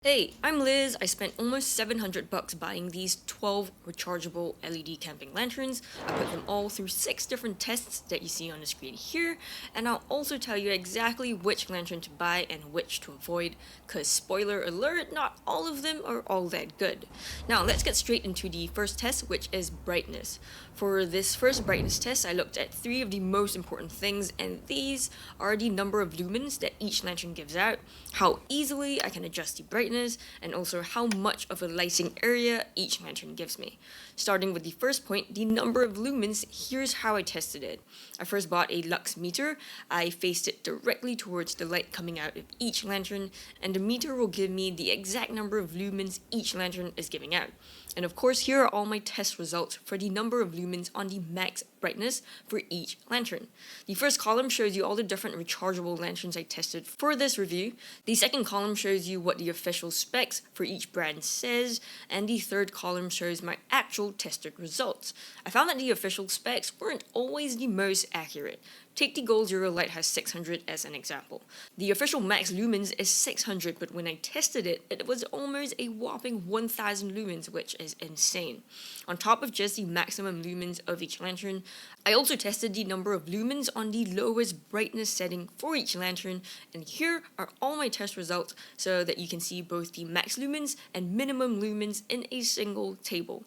Hey, I'm Liz. I spent almost $700 buying these 12 rechargeable LED camping lanterns. I put them all through 6 different tests that you see on the screen here, and I'll also tell you exactly which lantern to buy and which to avoid, cause spoiler alert, not all of them are all that good. Now let's get straight into the first test, which is brightness. For this first brightness test, I looked at 3 of the most important things, and these are the number of lumens that each lantern gives out, how easily I can adjust the brightness, and also how much of a lighting area each lantern gives me. Starting with the first point, the number of lumens, here's how I tested it. I first bought a lux meter. I faced it directly towards the light coming out of each lantern, and the meter will give me the exact number of lumens each lantern is giving out. And of course, here are all my test results for the number of lumens on the max brightness for each lantern. The first column shows you all the different rechargeable lanterns I tested for this review. The second column shows you what the official specs for each brand says, and the third column shows my actual tested results. I found that the official specs weren't always the most accurate. Take the Goal Zero Lighthouse 600 as an example. The official max lumens is 600, but when I tested it, it was almost a whopping 1000 lumens, which is insane. On top of just the maximum lumens of each lantern, I also tested the number of lumens on the lowest brightness setting for each lantern, and here are all my test results so that you can see both the max lumens and minimum lumens in a single table.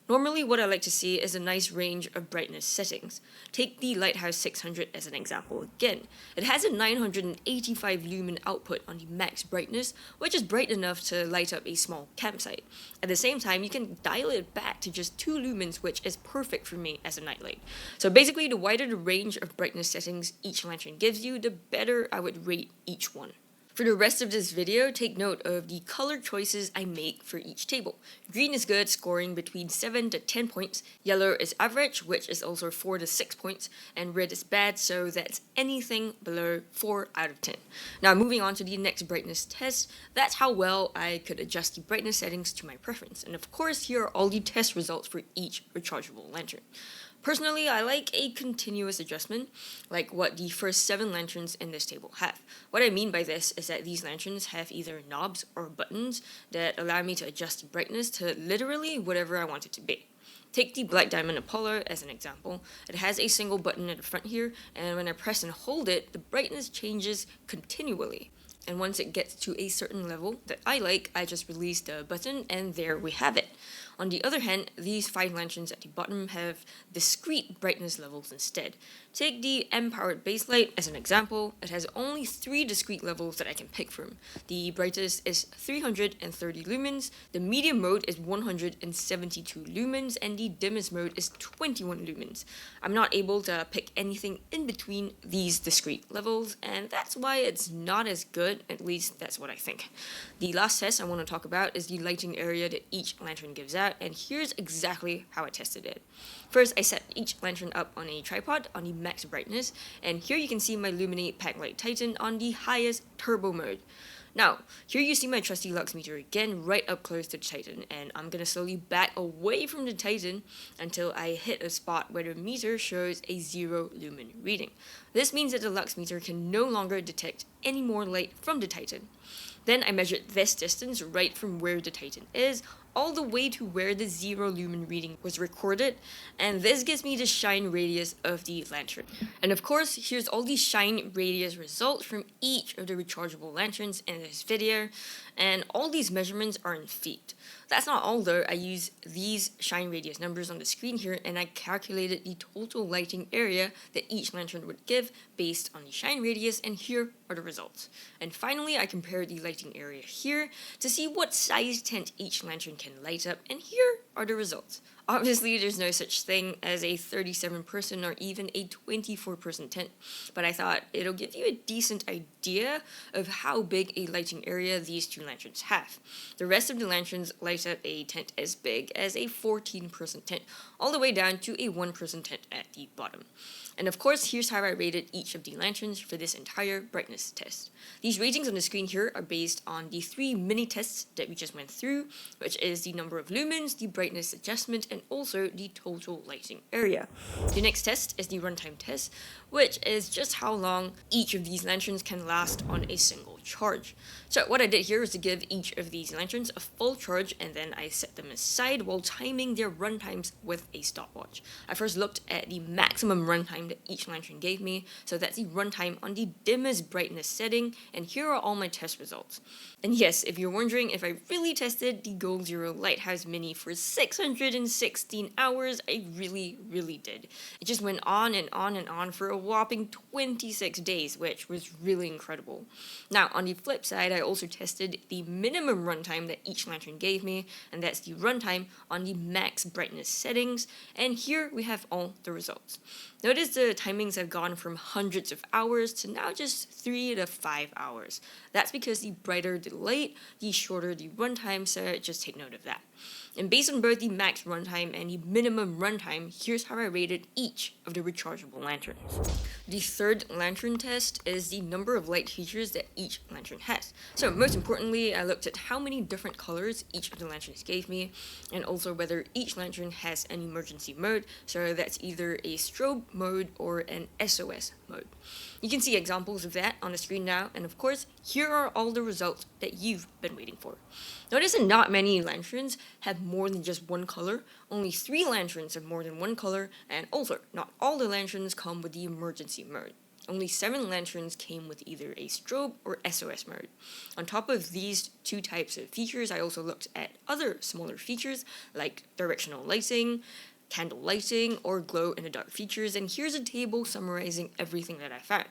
Normally, what I like to see is a nice range of brightness settings. Take the Lighthouse 600 as an example again. It has a 985 lumen output on the max brightness, which is bright enough to light up a small campsite. At the same time, you can dial it back to just 2 lumens, which is perfect for me as a nightlight. So basically, the wider the range of brightness settings each lantern gives you, the better I would rate each one. For the rest of this video, take note of the color choices I make for each table. Green is good, scoring between 7 to 10 points. Yellow is average, which is also 4 to 6 points. And red is bad, so that's anything below 4 out of 10. Now moving on to the next brightness test, that's how well I could adjust the brightness settings to my preference. And of course, here are all the test results for each rechargeable lantern. Personally, I like a continuous adjustment, like what the first 7 lanterns in this table have. What I mean by this is that these lanterns have either knobs or buttons that allow me to adjust the brightness to literally whatever I want it to be. Take the Black Diamond Apollo as an example. It has a single button at the front here, and when I press and hold it, the brightness changes continually. And once it gets to a certain level that I like, I just release the button, and there we have it. On the other hand, these 5 lanterns at the bottom have discrete brightness levels instead. Take the M-powered baselight as an example. It has only 3 discrete levels that I can pick from. The brightest is 330 lumens, the medium mode is 172 lumens, and the dimmest mode is 21 lumens. I'm not able to pick anything in between these discrete levels, and that's why it's not as good, at least that's what I think. The last test I want to talk about is the lighting area that each lantern gives out, and here's exactly how I tested it. First, I set each lantern up on a tripod on the max brightness, and here you can see my Luminate Packlight Titan on the highest turbo mode. Now, here you see my trusty lux meter again right up close to the Titan, and I'm going to slowly back away from the Titan until I hit a spot where the meter shows a 0 lumen reading. This means that the lux meter can no longer detect any more light from the Titan. Then I measured this distance right from where the Titan is, all the way to where the 0 lumen reading was recorded, and this gives me the shine radius of the lantern. And of course, here's all the shine radius results from each of the rechargeable lanterns in this video, and all these measurements are in feet. That's not all though. I use these shine radius numbers on the screen here, and I calculated the total lighting area that each lantern would give based on the shine radius, and here are the results. And finally, I compared the lighting area here to see what size tent each lantern can light up, and here are the results. Obviously, there's no such thing as a 37-person or even a 24-person tent, but I thought it'll give you a decent idea of how big a lighting area these 2 lanterns have. The rest of the lanterns light up a tent as big as a 14-person tent, all the way down to a 1-person tent at the bottom. And of course, here's how I rated each of the lanterns for this entire brightness test. These ratings on the screen here are based on the 3 mini tests that we just went through, which is the number of lumens, the brightness adjustment, and also the total lighting area. The next test is the runtime test, which is just how long each of these lanterns can last on a single charge. So what I did here was to give each of these lanterns a full charge, and then I set them aside while timing their run times with a stopwatch. I first looked at the maximum runtime that each lantern gave me, so that's the runtime on the dimmest brightness setting, and here are all my test results. And yes, if you're wondering if I really tested the Goal Zero Lighthouse Mini for 616 hours, I really did. It just went on and on and on for a whopping 26 days, which was really incredible. Now, on the flip side, I also tested the minimum runtime that each lantern gave me, and that's the runtime on the max brightness settings, and here we have all the results. Notice the timings have gone from hundreds of hours to now just 3 to 5 hours. That's because the brighter the light, the shorter the runtime, so just take note of that. And based on both the max runtime and the minimum runtime, here's how I rated each of the rechargeable lanterns. The third lantern test is the number of light features that each lantern has. So most importantly, I looked at how many different colors each of the lanterns gave me, and also whether each lantern has an emergency mode, so that's either a strobe mode or an SOS mode. You can see examples of that on the screen now, and of course, here are all the results that you've been waiting for. Notice that not many lanterns have more than just one color, only 3 lanterns have more than one color, and also not all the lanterns come with the emergency mode. Only 7 lanterns came with either a strobe or SOS mode. On top of these 2 types of features, I also looked at other smaller features like directional lighting, candle lighting, or glow-in-the-dark features, and here's a table summarizing everything that I found.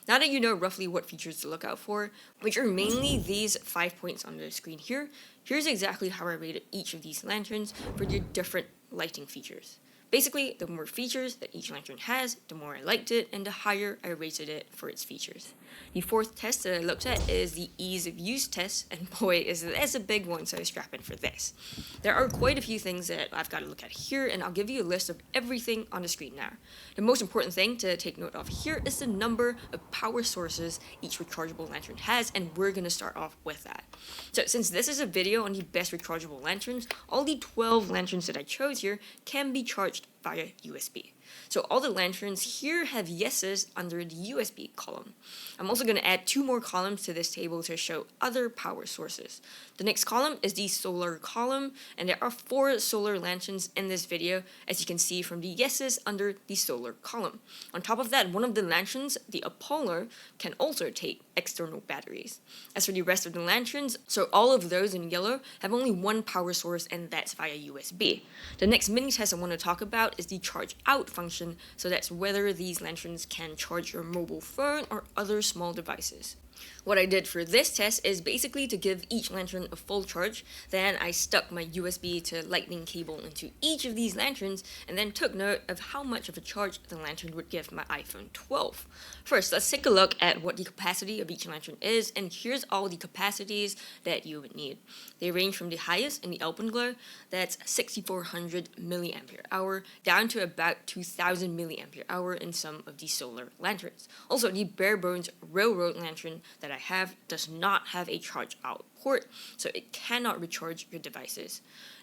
Now that you know roughly what features to look out for, which are mainly these 5 points on the screen here, here's exactly how I rated each of these lanterns for their different lighting features. Basically, the more features that each lantern has, the more I liked it, and the higher I rated it for its features. The fourth test that I looked at is the ease of use test, and boy, that's a big one, so strap in for this. There are quite a few things that I've got to look at here, and I'll give you a list of everything on the screen now. The most important thing to take note of here is the number of power sources each rechargeable lantern has, and we're going to start off with that. So since this is a video on the best rechargeable lanterns, all the 12 lanterns that I chose here can be charged via USB. So all the lanterns here have yeses under the USB column. I'm also going to add 2 more columns to this table to show other power sources. The next column is the solar column, and there are 4 solar lanterns in this video, as you can see from the yeses under the solar column. On top of that, one of the lanterns, the Apollo, can also take external batteries. As for the rest of the lanterns, so all of those in yellow have only one power source, and that's via USB. The next mini test I want to talk about is the charge out function, so that's whether these lanterns can charge your mobile phone or other small devices. What I did for this test is basically to give each lantern a full charge, then I stuck my USB to lightning cable into each of these lanterns, and then took note of how much of a charge the lantern would give my iPhone 12. First, let's take a look at what the capacity of each lantern is, and here's all the capacities that you would need. They range from the highest in the Alpenglow, that's 6400 milliampere hour, down to about 2000 milliampere hour in some of the solar lanterns. Also, the bare bones railroad lantern that I have does not have a charge out port, so it cannot recharge your devices.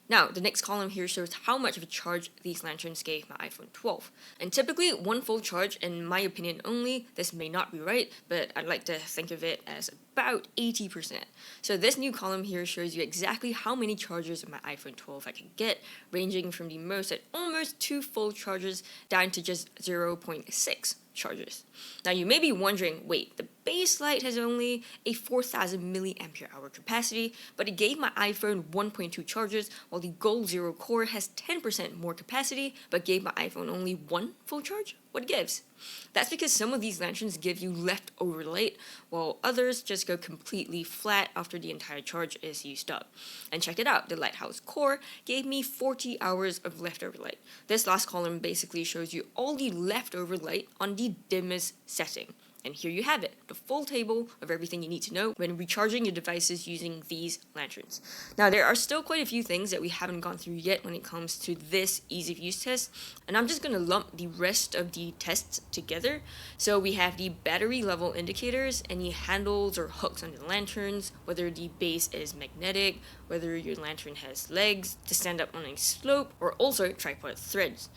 Now, the next column here shows how much of a charge these lanterns gave my iPhone 12. And typically, one full charge, in my opinion only, this may not be right, but I'd like to think of it as about 80%. So this new column here shows you exactly how many charges of my iPhone 12 I can get, ranging from the most at almost 2 full charges down to just 0.6 charges. Now you may be wondering, wait, the base light has only a 4000 milliampere hour capacity, but it gave my iPhone 1.2 charges, while the Goal Zero Core has 10% more capacity, but gave my iPhone only 1 full charge? What gives? That's because some of these lanterns give you leftover light, while others just go completely flat after the entire charge is used up. And check it out, the Lighthouse Core gave me 40 hours of leftover light. This last column basically shows you all the leftover light on the dimmest setting. And here you have it, the full table of everything you need to know when recharging your devices using these lanterns. Now, there are still quite a few things that we haven't gone through yet when it comes to this ease of use test, and I'm just going to lump the rest of the tests together. So we have the battery level indicators, any handles or hooks on the lanterns, whether the base is magnetic, whether your lantern has legs to stand up on a slope, or also tripod threads.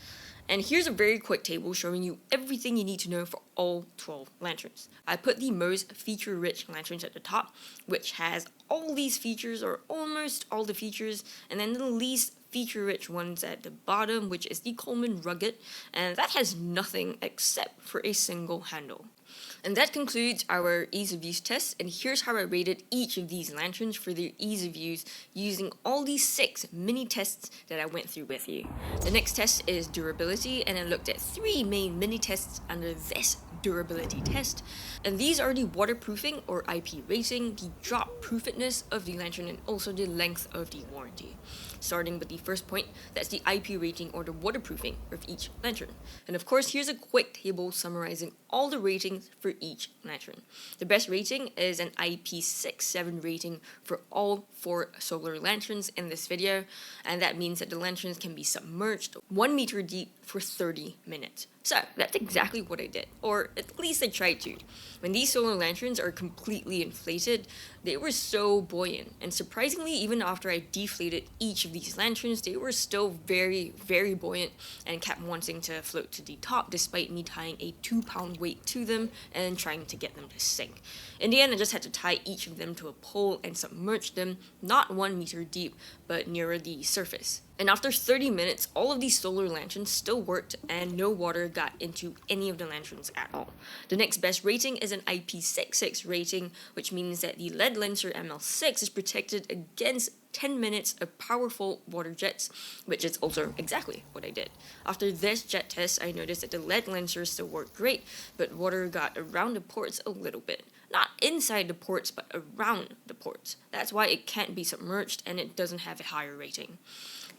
And here's a very quick table showing you everything you need to know for all 12 lanterns. I put the most feature-rich lanterns at the top, which has all these features or almost all the features, and then the least feature-rich ones at the bottom, which is the Coleman Rugged, and that has nothing except for a single handle. And that concludes our ease of use test, and here's how I rated each of these lanterns for their ease of use using all these 6 mini tests that I went through with you. The next test is durability, and I looked at 3 main mini tests under this durability test, and these are the waterproofing or IP rating, the drop proofedness of the lantern, and also the length of the warranty. Starting with the first point, that's the IP rating or the waterproofing of each lantern. And of course, here's a quick table summarizing all the ratings for each lantern. The best rating is an IP67 rating for all 4 solar lanterns in this video, and that means that the lanterns can be submerged 1 meter deep for 30 minutes. So that's exactly what I did, or at least I tried to. When these solar lanterns are completely inflated, they were so buoyant, and surprisingly, even after I deflated each of these lanterns, they were still very, very buoyant and kept wanting to float to the top despite me tying a 2-pound weight to them and trying to get them to sink. In the end, I just had to tie each of them to a pole and submerge them, not 1 meter deep, but nearer the surface. And after 30 minutes, all of these solar lanterns still worked and no water got into any of the lanterns at all. The next best rating is an IP66 rating, which means that the lead Lenser ML6 is protected against 10 minutes of powerful water jets, which is also exactly what I did. After this jet test, I noticed that the lead Lenser still worked great, but water got around the ports a little bit. Not inside the ports, but around the ports. That's why it can't be submerged and it doesn't have a higher rating.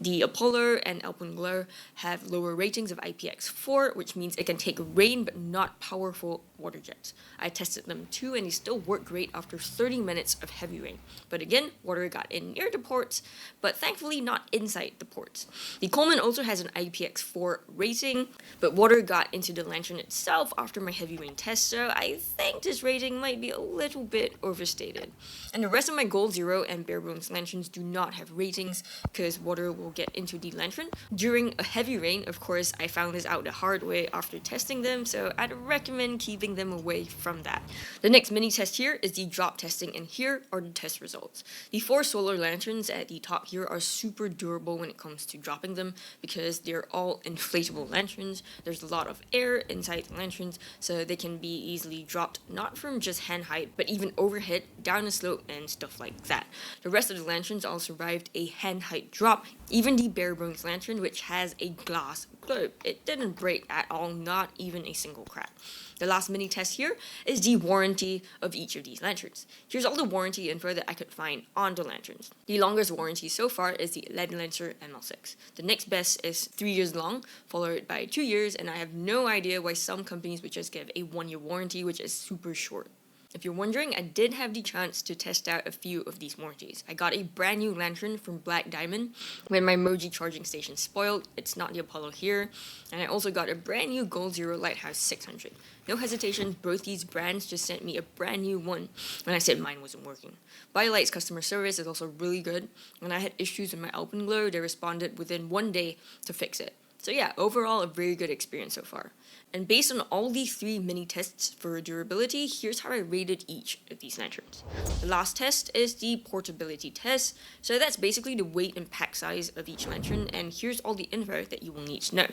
The Apollo and Alpenglow have lower ratings of IPX4, which means it can take rain but not powerful water jets. I tested them too and they still work great after 30 minutes of heavy rain. But again, water got in near the ports, but thankfully not inside the ports. The Coleman also has an IPX4 rating, but water got into the lantern itself after my heavy rain test, so I think this rating might be a little bit overstated. And the rest of my Gold Zero and Bare Bones lanterns do not have ratings because water will get into the lantern. During a heavy rain, of course, I found this out the hard way after testing them, so I'd recommend keeping them away from that. The next mini test here is the drop testing, and here are the test results. The 4 solar lanterns at the top here are super durable when it comes to dropping them because they're all inflatable lanterns. There's a lot of air inside the lanterns, so they can be easily dropped not from just hand height, but even overhead, down a slope, and stuff like that. The rest of the lanterns all survived a hand height drop. Even the Bare Bones lantern, which has a glass globe, it didn't break at all, not even a single crack. The last mini test here is the warranty of each of these lanterns. Here's all the warranty info that I could find on the lanterns. The longest warranty so far is the lead Lenser ML6. The next best is 3 years long, followed by 2 years, and I have no idea why some companies would just give a 1-year warranty, which is super short. If you're wondering, I did have the chance to test out a few of these warranties. I got a brand new lantern from Black Diamond when my Moji charging station spoiled. It's not the Apollo here. And I also got a brand new Gold Zero Lighthouse 600. No hesitation, both these brands just sent me a brand new one when I said mine wasn't working. BioLite's customer service is also really good. When I had issues with my Alpenglow, they responded within 1 day to fix it. So yeah, overall a very good experience so far. And based on all these 3 mini tests for durability, here's how I rated each of these lanterns. The last test is the portability test, so that's basically the weight and pack size of each lantern, and here's all the info that you will need to know.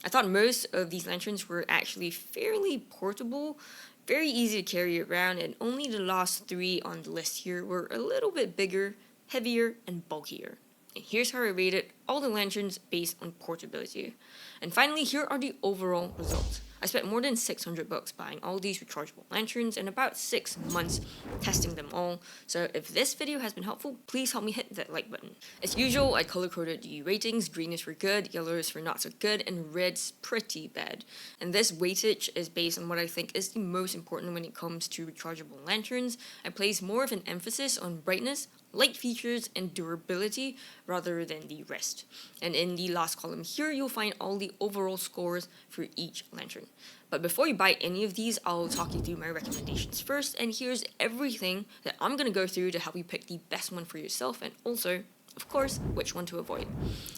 I thought most of these lanterns were actually fairly portable, very easy to carry around, and only the last 3 on the list here were a little bit bigger, heavier, and bulkier. And here's how I rated all the lanterns based on portability. And finally, here are the overall results. I spent more than $600 buying all these rechargeable lanterns and about 6 months testing them all. So if this video has been helpful, please help me hit that like button. As usual, I color-coded the ratings. Green is for good, yellow is for not so good, and red's pretty bad. And this weightage is based on what I think is the most important when it comes to rechargeable lanterns. I place more of an emphasis on brightness, light features, and durability rather than the rest. And in the last column here, you'll find all the overall scores for each lantern. But before you buy any of these, I'll talk you through my recommendations first, and here's everything that I'm going to go through to help you pick the best one for yourself and also Of course, which one to avoid.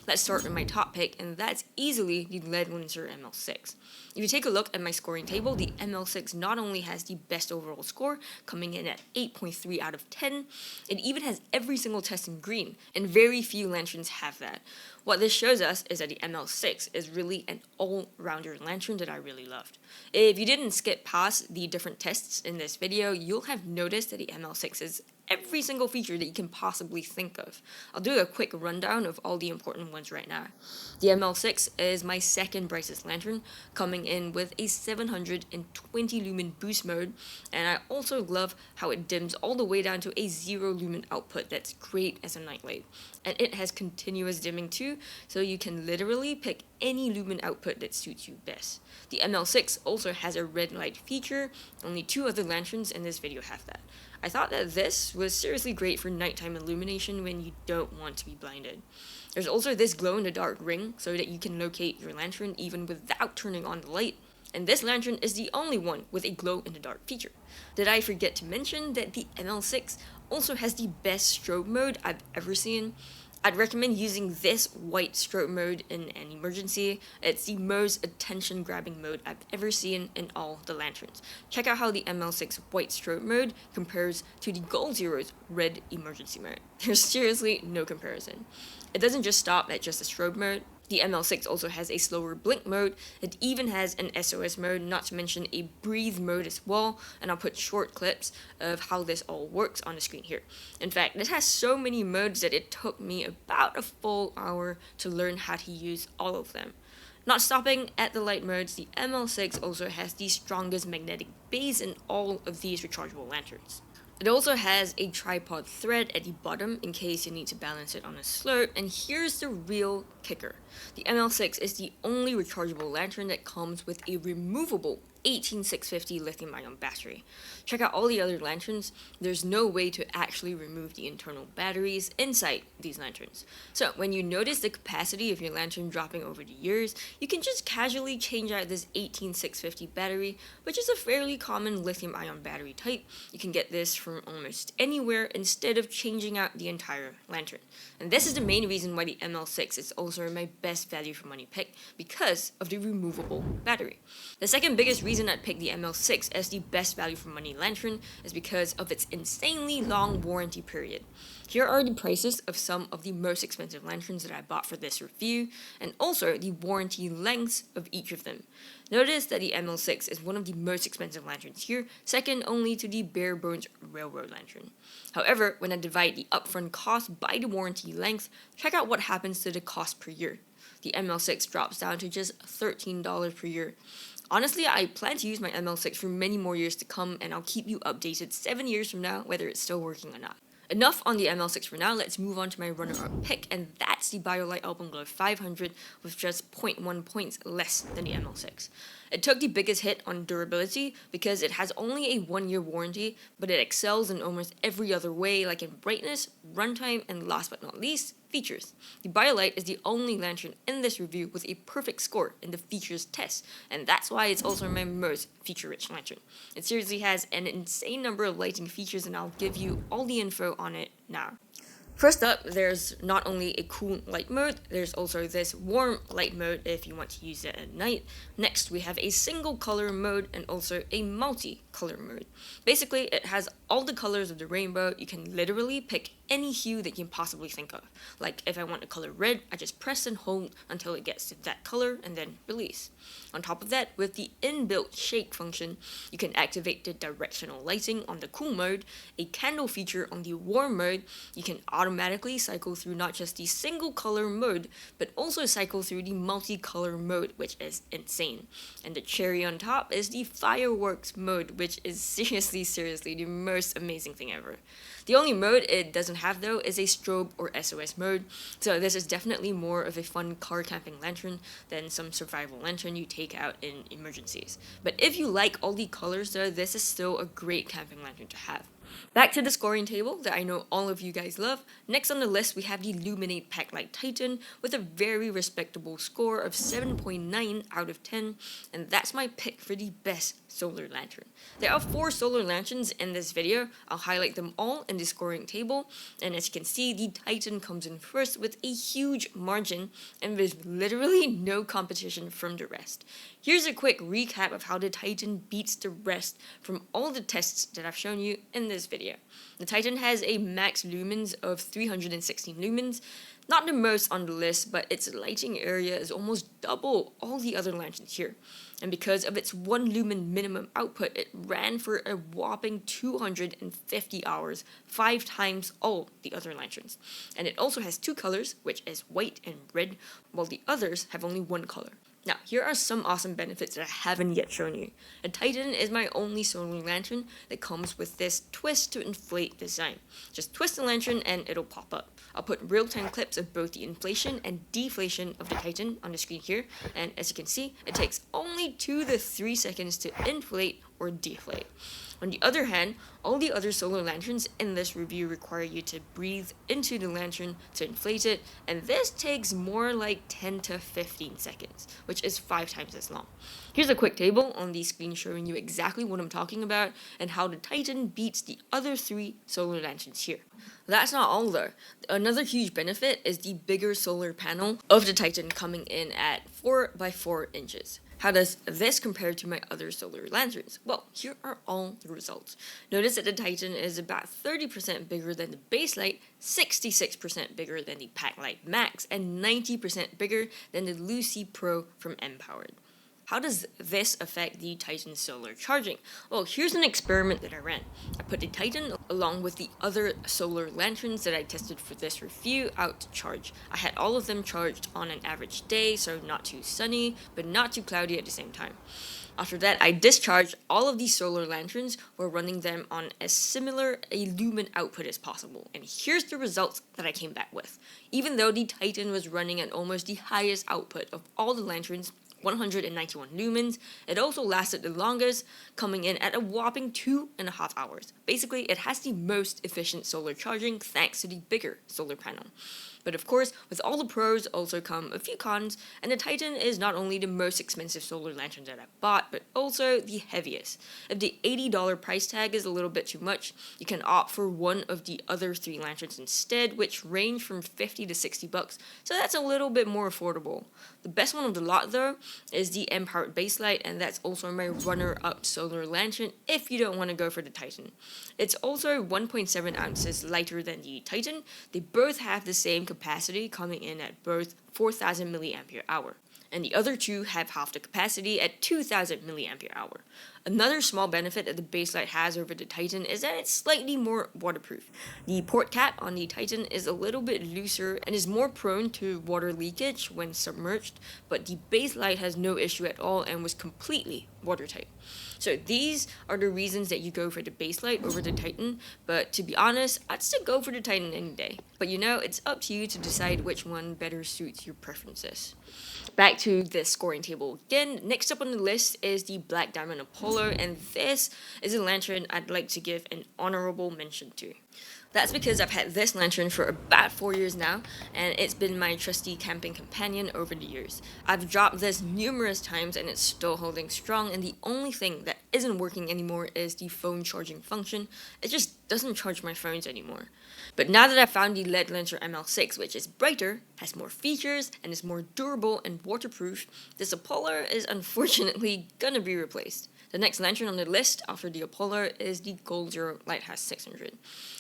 Let's start with my top pick, and that's easily the Lead Windsor ML6. If you take a look at my scoring table, the ML6 not only has the best overall score, coming in at 8.3 out of 10, it even has every single test in green, and very few lanterns have that. What this shows us is that the ML6 is really an all-rounder lantern that I really loved. If you didn't skip past the different tests in this video, you'll have noticed that the ML6 is every single feature that you can possibly think of. I'll do a quick rundown of all the important ones right now. The ML6 is my second brightest lantern, coming in with a 720 lumen boost mode, and I also love how it dims all the way down to a 0 lumen output that's great as a nightlight. And it has continuous dimming too, so you can literally pick any lumen output that suits you best. The ML6 also has a red light feature. Only 2 other lanterns in this video have that. I thought that this was seriously great for nighttime illumination when you don't want to be blinded. There's also this glow-in-the-dark ring so that you can locate your lantern even without turning on the light. And this lantern is the only one with a glow-in-the-dark feature. Did I forget to mention that the ML6 also has the best strobe mode I've ever seen? I'd recommend using this white strobe mode in an emergency. It's the most attention-grabbing mode I've ever seen in all the lanterns. Check out how the ML6 white strobe mode compares to the Gold Zero's red emergency mode. There's seriously no comparison. It doesn't just stop at just a strobe mode. The ML6 also has a slower blink mode. It even has an SOS mode, not to mention a breathe mode as well, and I'll put short clips of how this all works on the screen here. In fact, this has so many modes that it took me about a full hour to learn how to use all of them. Not stopping at the light modes, the ML6 also has the strongest magnetic base in all of these rechargeable lanterns. It also has a tripod thread at the bottom in case you need to balance it on a slope, and here's the real kicker. The ML6 is the only rechargeable lantern that comes with a removable 18650 lithium-ion battery. Check out all the other lanterns. There's no way to actually remove the internal batteries inside these lanterns. So when you notice the capacity of your lantern dropping over the years, you can just casually change out this 18650 battery, which is a fairly common lithium-ion battery type. You can get this from almost anywhere instead of changing out the entire lantern. And this is the main reason why the ML6 is also my best value for money pick, because of the removable battery. The second biggest reason I'd pick the ML6 as the best value for money lantern is because of its insanely long warranty period. Here are the prices of some of the most expensive lanterns that I bought for this review, and also the warranty lengths of each of them. Notice that the ML6 is one of the most expensive lanterns here, second only to the bare bones railroad lantern. However, when I divide the upfront cost by the warranty length, check out what happens to the cost per year. The ML6 drops down to just $13 per year. Honestly, I plan to use my ML6 for many more years to come, and I'll keep you updated 7 years from now whether it's still working or not. Enough on the ML6 for now, let's move on to my runner-up pick, and that's the BioLite Alpenglow 500 with just 0.1 points less than the ML6. It took the biggest hit on durability because it has only a 1-year warranty, but it excels in almost every other way, like in brightness, runtime, and last but not least, features. The BioLite is the only lantern in this review with a perfect score in the features test, and that's why it's also my most feature-rich lantern. It seriously has an insane number of lighting features, and I'll give you all the info on it now. First up, there's not only a cool light mode, there's also this warm light mode if you want to use it at night. Next, we have a single color mode and also a multi-color mode. Basically, it has all the colors of the rainbow. You can literally pick any hue that you can possibly think of. Like if I want the color red, I just press and hold until it gets to that color and then release. On top of that, with the inbuilt shake function, you can activate the directional lighting on the cool mode, a candle feature on the warm mode. You can automatically cycle through not just the single color mode, but also cycle through the multicolor mode, which is insane. And the cherry on top is the fireworks mode, which is seriously the most amazing thing ever. The only mode it doesn't have though is a strobe or SOS mode, so this is definitely more of a fun car camping lantern than some survival lantern you take out in emergencies. But if you like all the colors though, this is still a great camping lantern to have. Back to the scoring table that I know all of you guys love. Next on the list, we have the Luminate Packlight Titan with a very respectable score of 7.9 out of 10, and that's my pick for the best solar lantern. There are 4 solar lanterns in this video. I'll highlight them all in the scoring table, and as you can see, the Titan comes in first with a huge margin, and there's literally no competition from the rest. Here's a quick recap of how the Titan beats the rest from all the tests that I've shown you in this video. The Titan has a max lumens of 316 lumens, not the most on the list, but its lighting area is almost double all the other lanterns here. And because of its 1 lumen minimum output, it ran for a whopping 250 hours, 5 times all the other lanterns. And it also has 2 colors, which is white and red, while the others have only 1 color. Now, here are some awesome benefits that I haven't yet shown you. The Titan is my only solar lantern that comes with this twist to inflate design. Just twist the lantern and it'll pop up. I'll put real-time clips of both the inflation and deflation of the Titan on the screen here, and as you can see, it takes only 2 to 3 seconds to inflate or deflate. On the other hand, all the other solar lanterns in this review require you to breathe into the lantern to inflate it, and this takes more like 10 to 15 seconds, which is 5 times as long. Here's a quick table on the screen showing you exactly what I'm talking about and how the Titan beats the other 3 solar lanterns here. That's not all though. Another huge benefit is the bigger solar panel of the Titan coming in at 4 by 4 inches. How does this compare to my other solar lanterns? Well, here are all the results. Notice that the Titan is about 30% bigger than the base light, 66% bigger than the Packlight Max, and 90% bigger than the Lucy Pro from M-Powered. How does this affect the Titan solar charging? Well, here's an experiment that I ran. I put the Titan along with the other solar lanterns that I tested for this review out to charge. I had all of them charged on an average day, so not too sunny, but not too cloudy at the same time. After that, I discharged all of these solar lanterns while running them on as similar a lumen output as possible. And here's the results that I came back with. Even though the Titan was running at almost the highest output of all the lanterns, 191 lumens, it also lasted the longest, coming in at a whopping 2.5 hours. Basically, it has the most efficient solar charging thanks to the bigger solar panel. But of course, with all the pros also come a few cons, and the Titan is not only the most expensive solar lantern that I've bought, but also the heaviest. If the $80 price tag is a little bit too much, you can opt for one of the other 3 lanterns instead, which range from 50 to 60 bucks, so that's a little bit more affordable. The best one of the lot though is the M-Powered base light, and that's also my runner-up solar lantern if you don't want to go for the Titan. It's also 1.7 ounces lighter than the Titan. They both have the same capacity, coming in at both 4,000 milliampere hour, and the other 2 have half the capacity at 2,000 milliampere hour. Another small benefit that the base light has over the Titan is that it's slightly more waterproof. The port cap on the Titan is a little bit looser and is more prone to water leakage when submerged, but the base light has no issue at all and was completely watertight. So these are the reasons that you go for the base light over the Titan, but to be honest, I'd still go for the Titan any day. But you know, it's up to you to decide which one better suits your preferences. Back to the scoring table again. Next up on the list is the Black Diamond Apollo, and this is a lantern I'd like to give an honorable mention to. That's because I've had this lantern for about 4 years now, and it's been my trusty camping companion over the years. I've dropped this numerous times and it's still holding strong, and the only thing that isn't working anymore is the phone charging function. It just doesn't charge my phones anymore. But now that I've found the LED Lantern ML6, which is brighter, has more features, and is more durable and waterproof, this Apollo is unfortunately gonna be replaced. The next lantern on the list after the Apollo is the Gold Zero Lighthouse 600.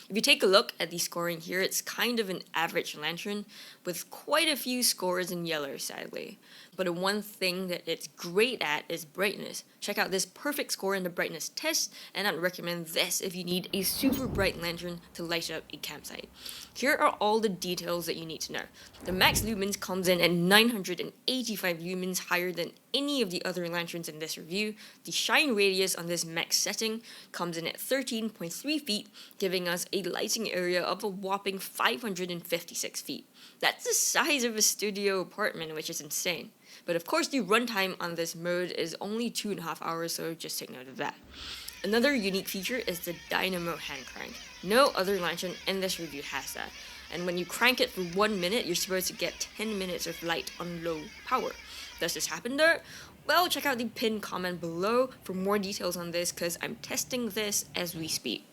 If you take a look at the scoring here, it's kind of an average lantern with quite a few scores in yellow, sadly. But the one thing that it's great at is brightness. Check out this perfect score in the brightness test, and I'd recommend this if you need a super bright lantern to light up a campsite. Here are all the details that you need to know. The max lumens comes in at 985 lumens, higher than any of the other lanterns in this review. The shine radius on this max setting comes in at 13.3 feet, giving us a lighting area of a whopping 556 feet. That's the size of a studio apartment, which is insane. But of course, the runtime on this mode is only 2.5 hours, so just take note of that. Another unique feature is the dynamo hand crank. No other lantern in this review has that. And when you crank it for 1 minute, you're supposed to get 10 minutes of light on low power. Does this happen though? Well, check out the pinned comment below for more details on this because I'm testing this as we speak.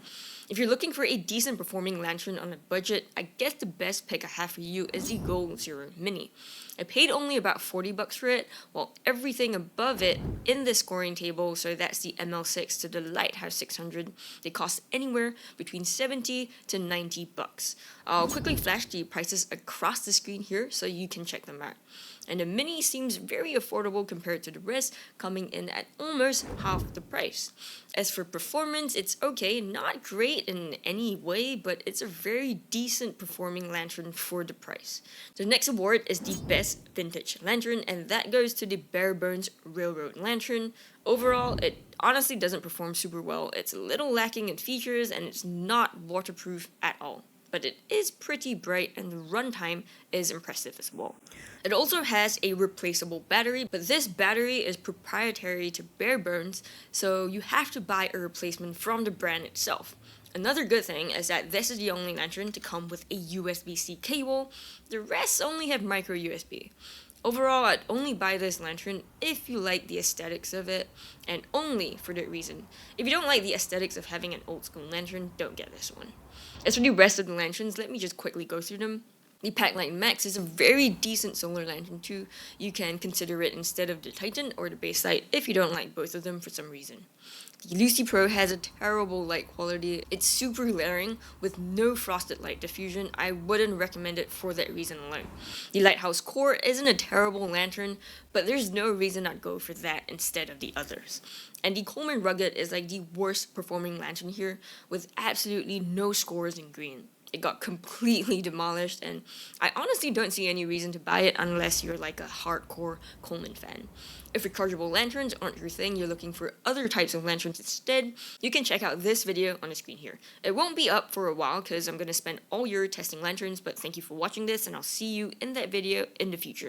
If you're looking for a decent performing lantern on a budget, I guess the best pick I have for you is the Gold Zero Mini. I paid only about $40 for it, while everything above it in the scoring table, so that's the ML6 to the Lighthouse 600, they cost anywhere between $70 to $90. I'll quickly flash the prices across the screen here so you can check them out. And the Mini seems very affordable compared to the rest, coming in at almost half the price. As for performance, it's okay, not great in any way, but it's a very decent performing lantern for the price. The next award is the Best Vintage Lantern, and that goes to the Bare Bones Railroad Lantern. Overall, it honestly doesn't perform super well. It's a little lacking in features, and it's not waterproof at all. But it is pretty bright and the runtime is impressive as well. It also has a replaceable battery, but this battery is proprietary to Bare Bones, so you have to buy a replacement from the brand itself. Another good thing is that this is the only lantern to come with a USB-C cable. The rest only have micro USB. Overall, I'd only buy this lantern if you like the aesthetics of it, and only for that reason. If you don't like the aesthetics of having an old school lantern, don't get this one. As for the rest of the lanterns, let me just quickly go through them. The Packlight Max is a very decent solar lantern too. You can consider it instead of the Titan or the Baselight if you don't like both of them for some reason. The Lucy Pro has a terrible light quality. It's super glaring with no frosted light diffusion. I wouldn't recommend it for that reason alone. The Lighthouse Core isn't a terrible lantern, but there's no reason I'd go for that instead of the others. And the Coleman Rugged is like the worst performing lantern here with absolutely no scores in green. It got completely demolished, and I honestly don't see any reason to buy it unless you're like a hardcore Coleman fan. If rechargeable lanterns aren't your thing, you're looking for other types of lanterns instead, you can check out this video on the screen here. It won't be up for a while because I'm going to spend all year testing lanterns, but thank you for watching this, and I'll see you in that video in the future.